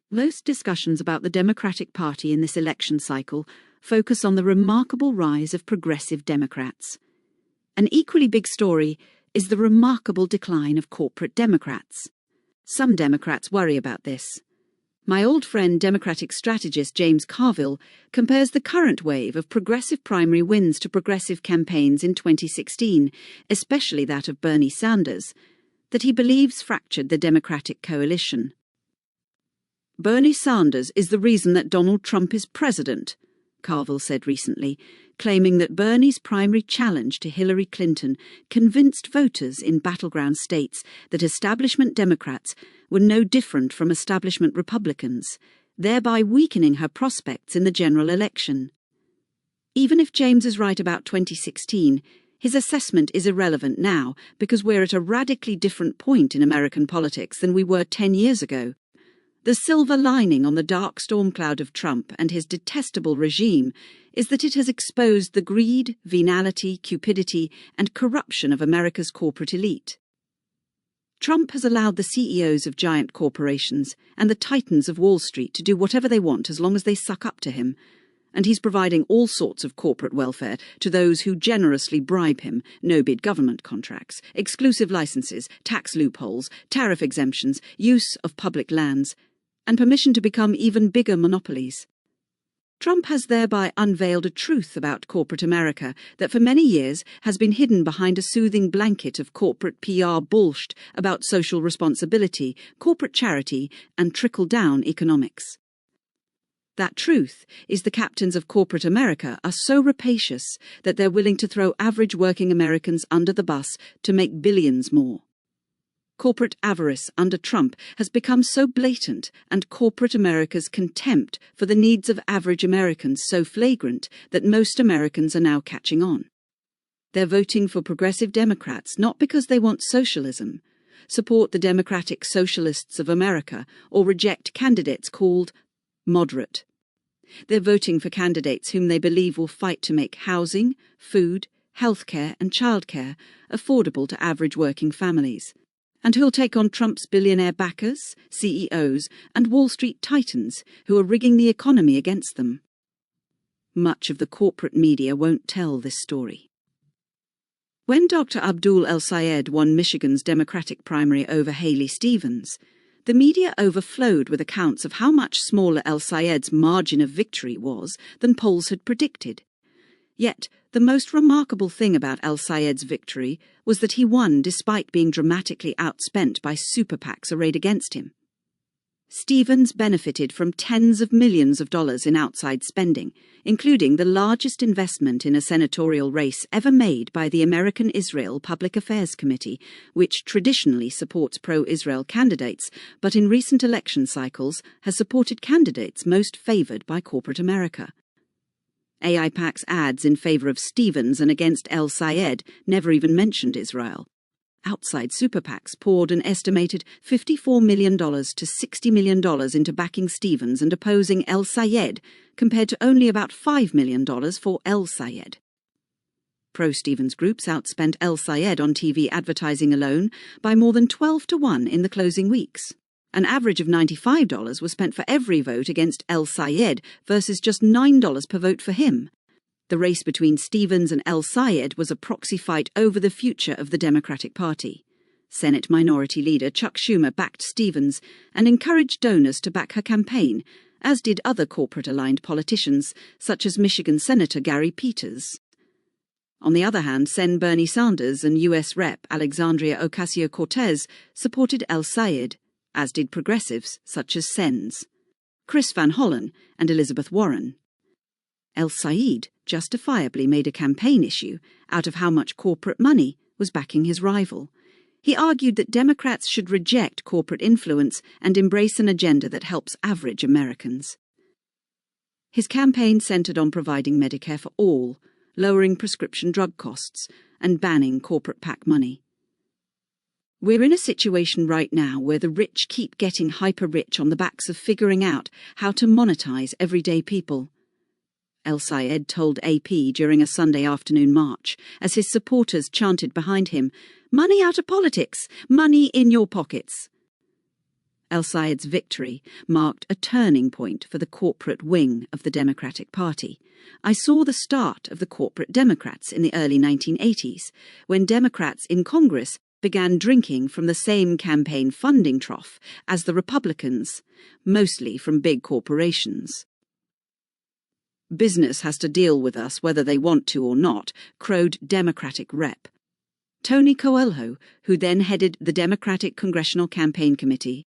Most discussions about the Democratic Party in this election cycle focus on the remarkable rise of progressive Democrats. An equally big story is the remarkable decline of corporate Democrats. Some Democrats worry about this. My old friend Democratic strategist James Carville compares the current wave of progressive primary wins to progressive campaigns in 2016, especially that of Bernie Sanders, that he believes fractured the Democratic coalition. Bernie Sanders is the reason that Donald Trump is president, Carville said recently, claiming that Bernie's primary challenge to Hillary Clinton convinced voters in battleground states that establishment Democrats were no different from establishment Republicans, thereby weakening her prospects in the general election. Even if James is right about 2016, his assessment is irrelevant now because we're at a radically different point in American politics than we were 10 years ago. The silver lining on the dark storm cloud of Trump and his detestable regime is that it has exposed the greed, venality, cupidity, and corruption of America's corporate elite. Trump has allowed the CEOs of giant corporations and the titans of Wall Street to do whatever they want as long as they suck up to him, and he's providing all sorts of corporate welfare to those who generously bribe him: no-bid government contracts, exclusive licenses, tax loopholes, tariff exemptions, use of public lands, and permission to become even bigger monopolies. Trump has thereby unveiled a truth about corporate America that for many years has been hidden behind a soothing blanket of corporate PR bullshit about social responsibility, corporate charity, and trickle-down economics. That truth is the captains of corporate America are so rapacious that they're willing to throw average working Americans under the bus to make billions more. Corporate avarice under Trump has become so blatant and corporate America's contempt for the needs of average Americans so flagrant that most Americans are now catching on. They're voting for progressive Democrats not because they want socialism, support the Democratic Socialists of America, or reject candidates called moderate. They're voting for candidates whom they believe will fight to make housing, food, healthcare and childcare affordable to average working families, and who'll take on Trump's billionaire backers, CEOs, and Wall Street titans who are rigging the economy against them. Much of the corporate media won't tell this story. When Dr. Abdul El-Sayed won Michigan's Democratic primary over Haley Stevens, the media overflowed with accounts of how much smaller El-Sayed's margin of victory was than polls had predicted. Yet, the most remarkable thing about El-Sayed's victory was that he won despite being dramatically outspent by super PACs arrayed against him. Stevens benefited from tens of millions of dollars in outside spending, including the largest investment in a senatorial race ever made by the American Israel Public Affairs Committee, which traditionally supports pro-Israel candidates, but in recent election cycles has supported candidates most favored by corporate America. AIPAC's ads in favor of Stevens and against El-Sayed never even mentioned Israel. Outside super PACs poured an estimated $54 million to $60 million into backing Stevens and opposing El-Sayed, compared to only about $5 million for El-Sayed. Pro-Stevens groups outspent El-Sayed on TV advertising alone by more than 12 to 1 in the closing weeks. An average of $95 was spent for every vote against El-Sayed versus just $9 per vote for him. The race between Stevens and El-Sayed was a proxy fight over the future of the Democratic Party. Senate Minority Leader Chuck Schumer backed Stevens and encouraged donors to back her campaign, as did other corporate-aligned politicians, such as Michigan Senator Gary Peters. On the other hand, Sen. Bernie Sanders and U.S. Rep. Alexandria Ocasio-Cortez supported El-Sayed, as did progressives such as Sens, Chris Van Hollen and Elizabeth Warren. El-Sayed justifiably made a campaign issue out of how much corporate money was backing his rival. He argued that Democrats should reject corporate influence and embrace an agenda that helps average Americans. His campaign centered on providing Medicare for all, lowering prescription drug costs, and banning corporate PAC money. We're in a situation right now where the rich keep getting hyper-rich on the backs of figuring out how to monetize everyday people. El-Sayed told AP during a Sunday afternoon march, as his supporters chanted behind him, "Money out of politics! Money in your pockets!" El-Sayed's victory marked a turning point for the corporate wing of the Democratic Party. I saw the start of the corporate Democrats in the early 1980s, when Democrats in Congress began drinking from the same campaign funding trough as the Republicans, mostly from big corporations. "Business has to deal with us whether they want to or not," crowed Democratic Rep. Tony Coelho, who then headed the Democratic Congressional Campaign Committee.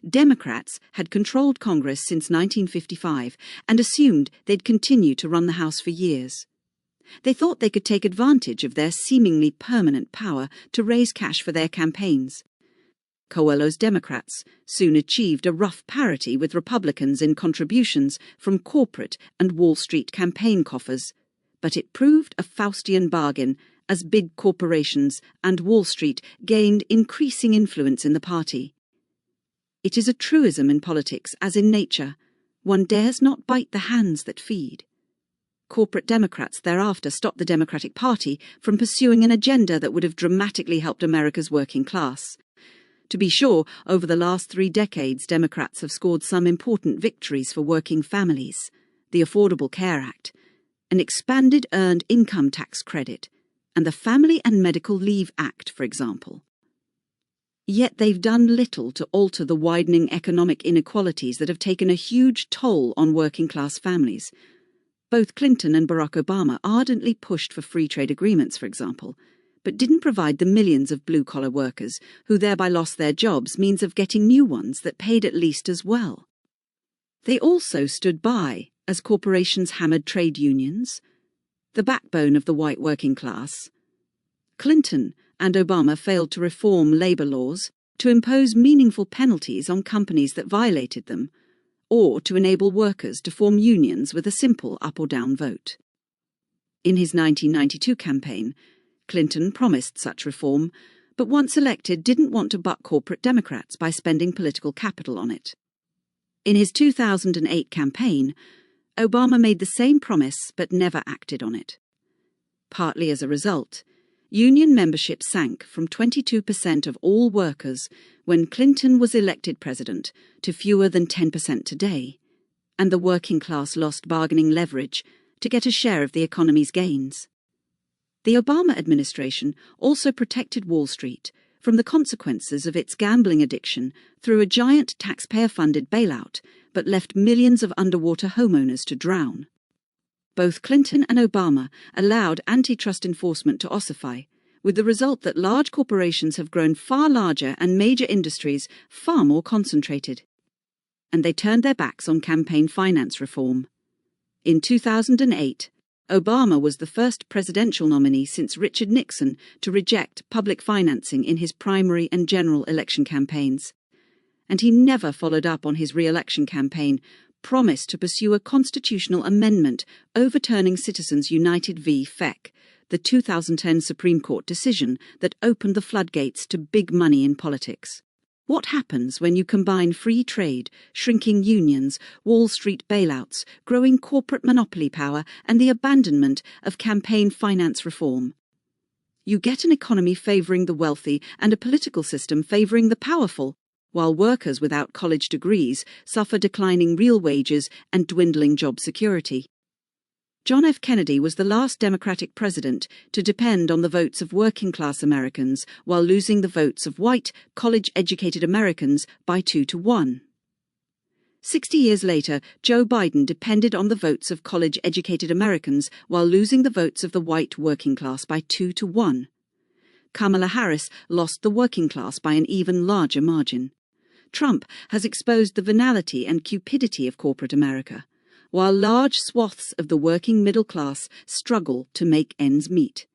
Democrats had controlled Congress since 1955 and assumed they'd continue to run the House for years. They thought they could take advantage of their seemingly permanent power to raise cash for their campaigns. Coelho's Democrats soon achieved a rough parity with Republicans in contributions from corporate and Wall Street campaign coffers, but it proved a Faustian bargain as big corporations and Wall Street gained increasing influence in the party. It is a truism in politics as in nature: one dares not bite the hands that feed. Corporate Democrats thereafter stopped the Democratic Party from pursuing an agenda that would have dramatically helped America's working class. To be sure, over the last 3 decades, Democrats have scored some important victories for working families: the Affordable Care Act, an expanded earned income tax credit, and the Family and Medical Leave Act, for example. Yet they've done little to alter the widening economic inequalities that have taken a huge toll on working-class families. Both Clinton and Barack Obama ardently pushed for free trade agreements, for example, but didn't provide the millions of blue-collar workers who thereby lost their jobs means of getting new ones that paid at least as well. They also stood by as corporations hammered trade unions, the backbone of the white working class. Clinton and Obama failed to reform labor laws, to impose meaningful penalties on companies that violated them, or to enable workers to form unions with a simple up or down vote. In his 1992 campaign, Clinton promised such reform, but once elected didn't want to buck corporate Democrats by spending political capital on it. In his 2008 campaign, Obama made the same promise but never acted on it. Partly as a result, union membership sank from 22% of all workers when Clinton was elected president to fewer than 10% today, and the working class lost bargaining leverage to get a share of the economy's gains. The Obama administration also protected Wall Street from the consequences of its gambling addiction through a giant taxpayer-funded bailout, but left millions of underwater homeowners to drown. Both Clinton and Obama allowed antitrust enforcement to ossify, with the result that large corporations have grown far larger and major industries far more concentrated. And they turned their backs on campaign finance reform. In 2008, Obama was the first presidential nominee since Richard Nixon to reject public financing in his primary and general election campaigns. And he never followed up on his re-election campaign, promised to pursue a constitutional amendment overturning Citizens United v. Feck, the 2010 Supreme Court decision that opened the floodgates to big money in politics. What happens when you combine free trade, shrinking unions, Wall Street bailouts, growing corporate monopoly power, and the abandonment of campaign finance reform? You get an economy favouring the wealthy and a political system favouring the powerful, while workers without college degrees suffer declining real wages and dwindling job security. John F. Kennedy was the last Democratic president to depend on the votes of working-class Americans while losing the votes of white, college-educated Americans by 2-1. 60 years later, Joe Biden depended on the votes of college-educated Americans while losing the votes of the white working class by 2-1. Kamala Harris lost the working class by an even larger margin. Trump has exposed the venality and cupidity of corporate America, while large swaths of the working middle class struggle to make ends meet.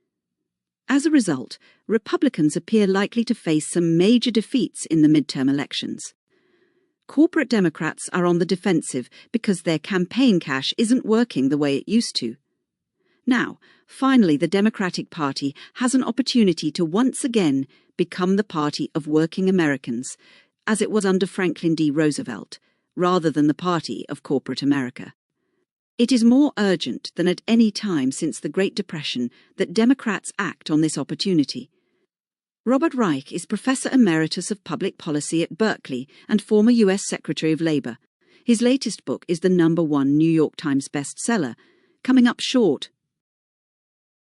As a result, Republicans appear likely to face some major defeats in the midterm elections. Corporate Democrats are on the defensive because their campaign cash isn't working the way it used to. Now, finally, the Democratic Party has an opportunity to once again become the party of working Americans, as it was under Franklin D. Roosevelt, rather than the party of corporate America. It is more urgent than at any time since the Great Depression that Democrats act on this opportunity. Robert Reich is Professor Emeritus of Public Policy at Berkeley and former U.S. Secretary of Labor. His latest book is the #1 New York Times bestseller, Coming Up Short: